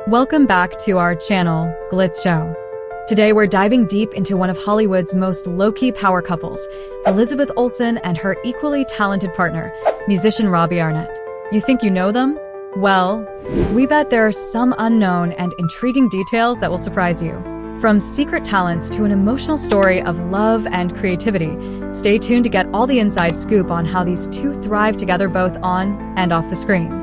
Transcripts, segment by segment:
Welcome back to our channel, Glitz Show. Today we're diving deep into one of Hollywood's most low-key power couples, Elizabeth Olsen and her equally talented partner, musician Robbie Arnett. You think you know them? Well, we bet there are some unknown and intriguing details that will surprise you. From secret talents to an emotional story of love and creativity, stay tuned to get all the inside scoop on how these two thrive together both on and off the screen.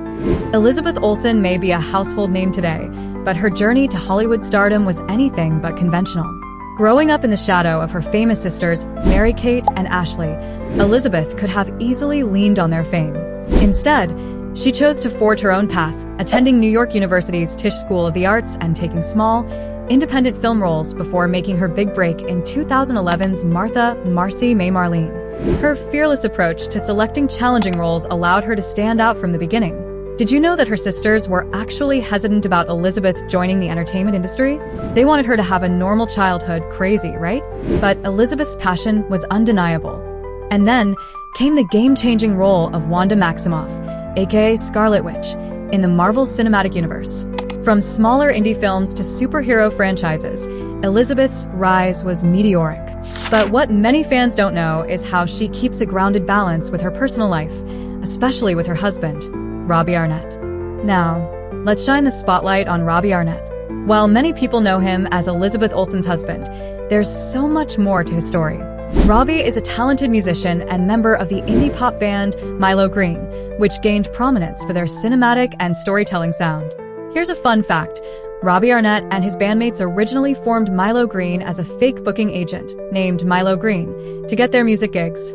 Elizabeth Olsen may be a household name today, but her journey to Hollywood stardom was anything but conventional. Growing up in the shadow of her famous sisters, Mary-Kate and Ashley, Elizabeth could have easily leaned on their fame. Instead, she chose to forge her own path, attending New York University's Tisch School of the Arts and taking small, independent film roles before making her big break in 2011's Martha, Marcy May Marlene. Her fearless approach to selecting challenging roles allowed her to stand out from the beginning. Did you know that her sisters were actually hesitant about Elizabeth joining the entertainment industry? They wanted her to have a normal childhood, crazy, right? But Elizabeth's passion was undeniable. And then came the game-changing role of Wanda Maximoff, aka Scarlet Witch, in the Marvel Cinematic Universe. From smaller indie films to superhero franchises, Elizabeth's rise was meteoric. But what many fans don't know is how she keeps a grounded balance with her personal life, especially with her husband, Robbie Arnett. Now, let's shine the spotlight on Robbie Arnett. While many people know him as Elizabeth Olsen's husband, there's so much more to his story. Robbie is a talented musician and member of the indie pop band Milo Green, which gained prominence for their cinematic and storytelling sound. Here's a fun fact. Robbie Arnett and his bandmates originally formed Milo Green as a fake booking agent named Milo Green to get their music gigs.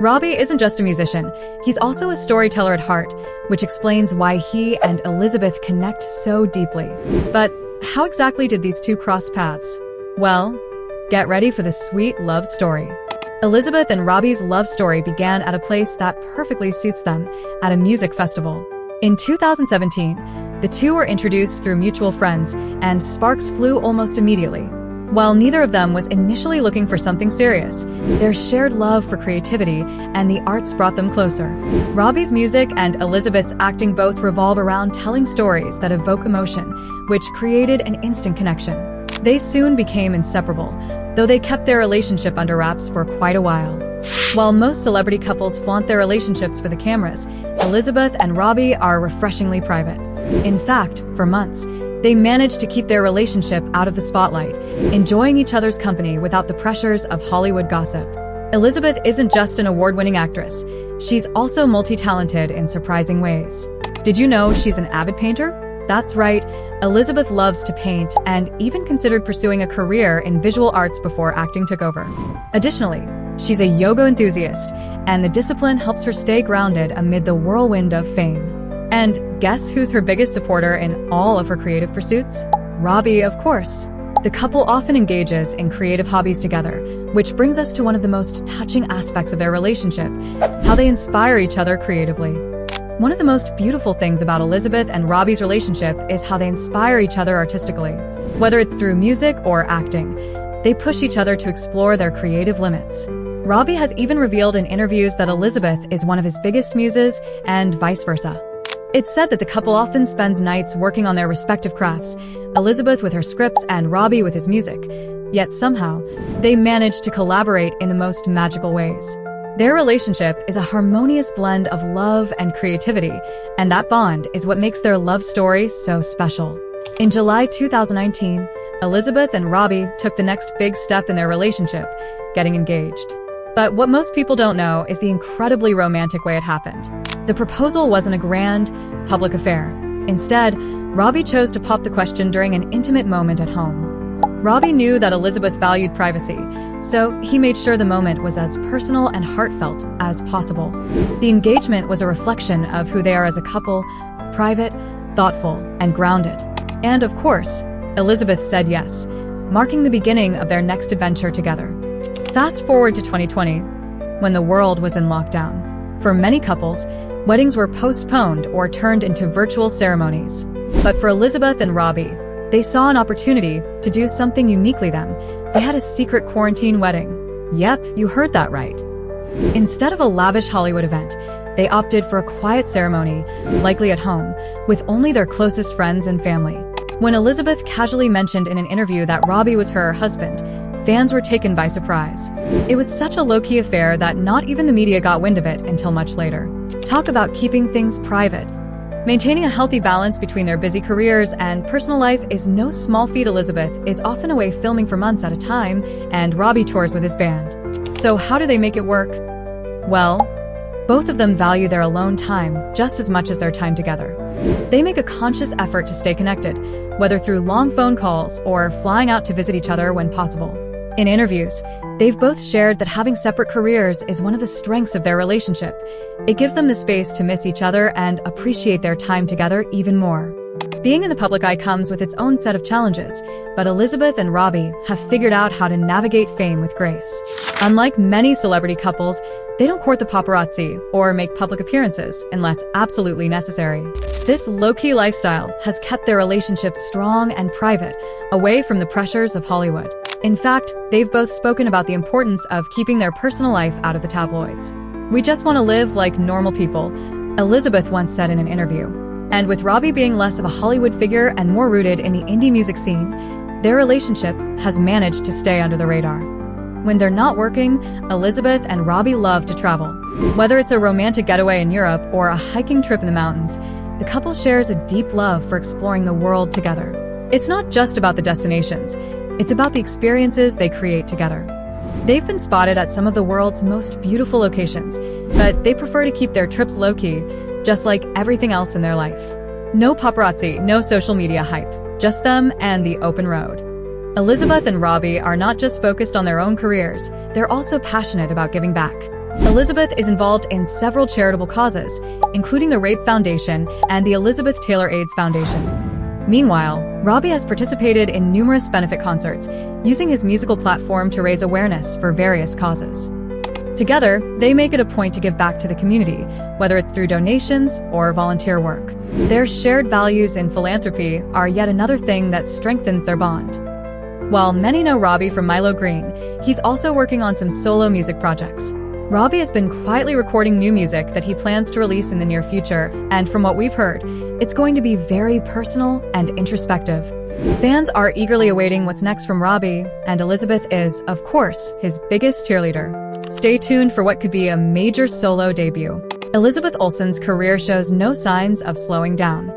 Robbie isn't just a musician, he's also a storyteller at heart, which explains why he and Elizabeth connect so deeply. But how exactly did these two cross paths? Well, get ready for the sweet love story. Elizabeth and Robbie's love story began at a place that perfectly suits them, at a music festival. In 2017, the two were introduced through mutual friends, and sparks flew almost immediately. While neither of them was initially looking for something serious, their shared love for creativity and the arts brought them closer. Robbie's music and Elizabeth's acting both revolve around telling stories that evoke emotion, which created an instant connection. They soon became inseparable, though they kept their relationship under wraps for quite a while. While most celebrity couples flaunt their relationships for the cameras, Elizabeth and Robbie are refreshingly private. In fact, for months, they managed to keep their relationship out of the spotlight, enjoying each other's company without the pressures of Hollywood gossip. Elizabeth isn't just an award-winning actress, she's also multi-talented in surprising ways. Did you know she's an avid painter? That's right, Elizabeth loves to paint and even considered pursuing a career in visual arts before acting took over. Additionally, she's a yoga enthusiast, and the discipline helps her stay grounded amid the whirlwind of fame. And guess who's her biggest supporter in all of her creative pursuits? Robbie, of course. The couple often engages in creative hobbies together, which brings us to one of the most touching aspects of their relationship, how they inspire each other creatively. One of the most beautiful things about Elizabeth and Robbie's relationship is how they inspire each other artistically. Whether it's through music or acting, they push each other to explore their creative limits. Robbie has even revealed in interviews that Elizabeth is one of his biggest muses, and vice versa. It's said that the couple often spends nights working on their respective crafts, Elizabeth with her scripts and Robbie with his music. Yet somehow, they manage to collaborate in the most magical ways. Their relationship is a harmonious blend of love and creativity, and that bond is what makes their love story so special. In July 2019, Elizabeth and Robbie took the next big step in their relationship, getting engaged. But what most people don't know is the incredibly romantic way it happened. The proposal wasn't a grand, public affair. Instead, Robbie chose to pop the question during an intimate moment at home. Robbie knew that Elizabeth valued privacy, so he made sure the moment was as personal and heartfelt as possible. The engagement was a reflection of who they are as a couple, private, thoughtful, and grounded. And of course, Elizabeth said yes, marking the beginning of their next adventure together. Fast forward to 2020, when the world was in lockdown. For many couples, weddings were postponed or turned into virtual ceremonies. But for Elizabeth and Robbie, they saw an opportunity to do something uniquely them. They had a secret quarantine wedding. Yep, you heard that right. Instead of a lavish Hollywood event, they opted for a quiet ceremony, likely at home, with only their closest friends and family. When Elizabeth casually mentioned in an interview that Robbie was her husband, fans were taken by surprise. It was such a low-key affair that not even the media got wind of it until much later. Talk about keeping things private. Maintaining a healthy balance between their busy careers and personal life is no small feat. Elizabeth is often away filming for months at a time, and Robbie tours with his band. So how do they make it work? Well, both of them value their alone time just as much as their time together. They make a conscious effort to stay connected, whether through long phone calls or flying out to visit each other when possible. In interviews, they've both shared that having separate careers is one of the strengths of their relationship. It gives them the space to miss each other and appreciate their time together even more. Being in the public eye comes with its own set of challenges, but Elizabeth and Robbie have figured out how to navigate fame with grace. Unlike many celebrity couples, they don't court the paparazzi or make public appearances unless absolutely necessary. This low-key lifestyle has kept their relationship strong and private, away from the pressures of Hollywood. In fact, they've both spoken about the importance of keeping their personal life out of the tabloids. "We just want to live like normal people," Elizabeth once said in an interview. And with Robbie being less of a Hollywood figure and more rooted in the indie music scene, their relationship has managed to stay under the radar. When they're not working, Elizabeth and Robbie love to travel. Whether it's a romantic getaway in Europe or a hiking trip in the mountains, the couple shares a deep love for exploring the world together. It's not just about the destinations, it's about the experiences they create together. They've been spotted at some of the world's most beautiful locations, but they prefer to keep their trips low-key, just like everything else in their life. No paparazzi, no social media hype, just them and the open road. Elizabeth and Robbie are not just focused on their own careers, they're also passionate about giving back. Elizabeth is involved in several charitable causes, including the Rape Foundation and the Elizabeth Taylor AIDS Foundation. Meanwhile, Robbie has participated in numerous benefit concerts, using his musical platform to raise awareness for various causes. Together, they make it a point to give back to the community, whether it's through donations or volunteer work. Their shared values in philanthropy are yet another thing that strengthens their bond. While many know Robbie from Milo Green, he's also working on some solo music projects. Robbie has been quietly recording new music that he plans to release in the near future, and from what we've heard, it's going to be very personal and introspective. Fans are eagerly awaiting what's next from Robbie, and Elizabeth is, of course, his biggest cheerleader. Stay tuned for what could be a major solo debut. Elizabeth Olsen's career shows no signs of slowing down.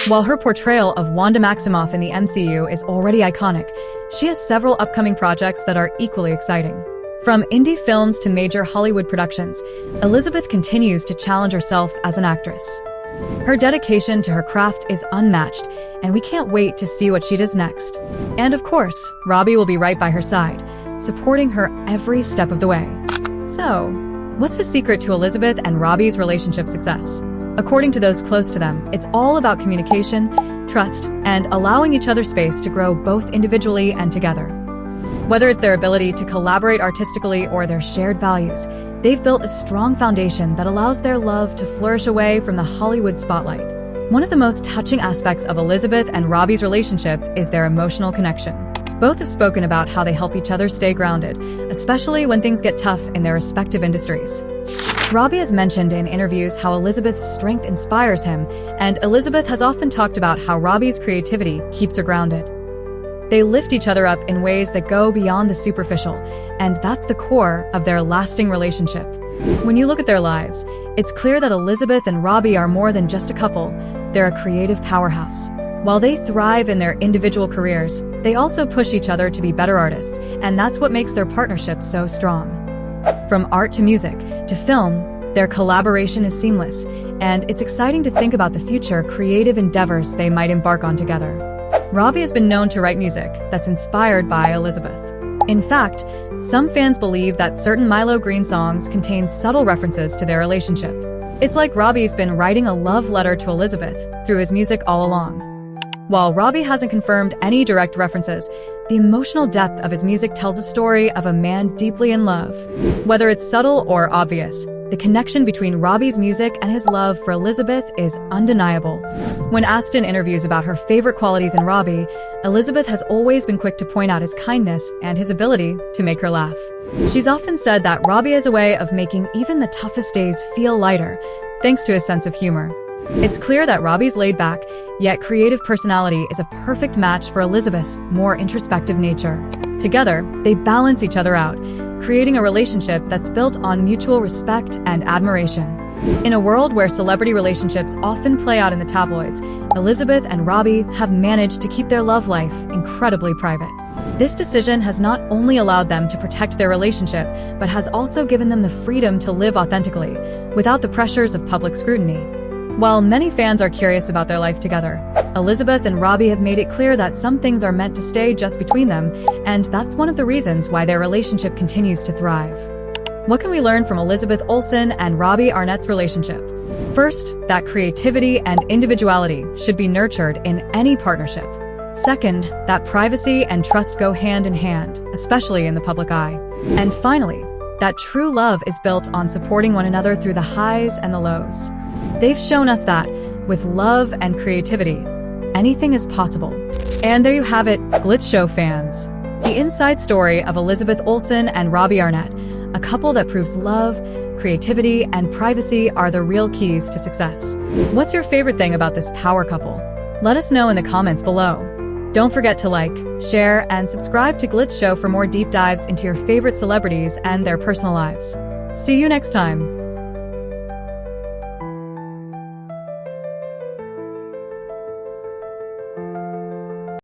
While her portrayal of Wanda Maximoff in the MCU is already iconic, she has several upcoming projects that are equally exciting. From indie films to major Hollywood productions, Elizabeth continues to challenge herself as an actress. Her dedication to her craft is unmatched, and we can't wait to see what she does next. And of course, Robbie will be right by her side, supporting her every step of the way. So, what's the secret to Elizabeth and Robbie's relationship success? According to those close to them, it's all about communication, trust, and allowing each other space to grow both individually and together. Whether it's their ability to collaborate artistically or their shared values, they've built a strong foundation that allows their love to flourish away from the Hollywood spotlight. One of the most touching aspects of Elizabeth and Robbie's relationship is their emotional connection. Both have spoken about how they help each other stay grounded, especially when things get tough in their respective industries. Robbie has mentioned in interviews how Elizabeth's strength inspires him, and Elizabeth has often talked about how Robbie's creativity keeps her grounded. They lift each other up in ways that go beyond the superficial, and that's the core of their lasting relationship. When you look at their lives, it's clear that Elizabeth and Robbie are more than just a couple, they're a creative powerhouse. While they thrive in their individual careers, they also push each other to be better artists, and that's what makes their partnership so strong. From art to music to film, their collaboration is seamless, and it's exciting to think about the future creative endeavors they might embark on together. Robbie has been known to write music that's inspired by Elizabeth. In fact, some fans believe that certain Milo Green songs contain subtle references to their relationship. It's like Robbie's been writing a love letter to Elizabeth through his music all along. While Robbie hasn't confirmed any direct references, the emotional depth of his music tells a story of a man deeply in love. Whether it's subtle or obvious, the connection between Robbie's music and his love for Elizabeth is undeniable. When asked in interviews about her favorite qualities in Robbie, Elizabeth has always been quick to point out his kindness and his ability to make her laugh. She's often said that Robbie has a way of making even the toughest days feel lighter, thanks to his sense of humor. It's clear that Robbie's laid-back, yet creative personality is a perfect match for Elizabeth's more introspective nature. Together, they balance each other out, creating a relationship that's built on mutual respect and admiration. In a world where celebrity relationships often play out in the tabloids, Elizabeth and Robbie have managed to keep their love life incredibly private. This decision has not only allowed them to protect their relationship, but has also given them the freedom to live authentically, without the pressures of public scrutiny. While many fans are curious about their life together, Elizabeth and Robbie have made it clear that some things are meant to stay just between them, and that's one of the reasons why their relationship continues to thrive. What can we learn from Elizabeth Olsen and Robbie Arnett's relationship? First, that creativity and individuality should be nurtured in any partnership. Second, that privacy and trust go hand in hand, especially in the public eye. And finally, that true love is built on supporting one another through the highs and the lows. They've shown us that, with love and creativity, anything is possible. And there you have it, Glitz Show fans. The inside story of Elizabeth Olsen and Robbie Arnett, a couple that proves love, creativity, and privacy are the real keys to success. What's your favorite thing about this power couple? Let us know in the comments below. Don't forget to like, share, and subscribe to Glitz Show for more deep dives into your favorite celebrities and their personal lives. See you next time.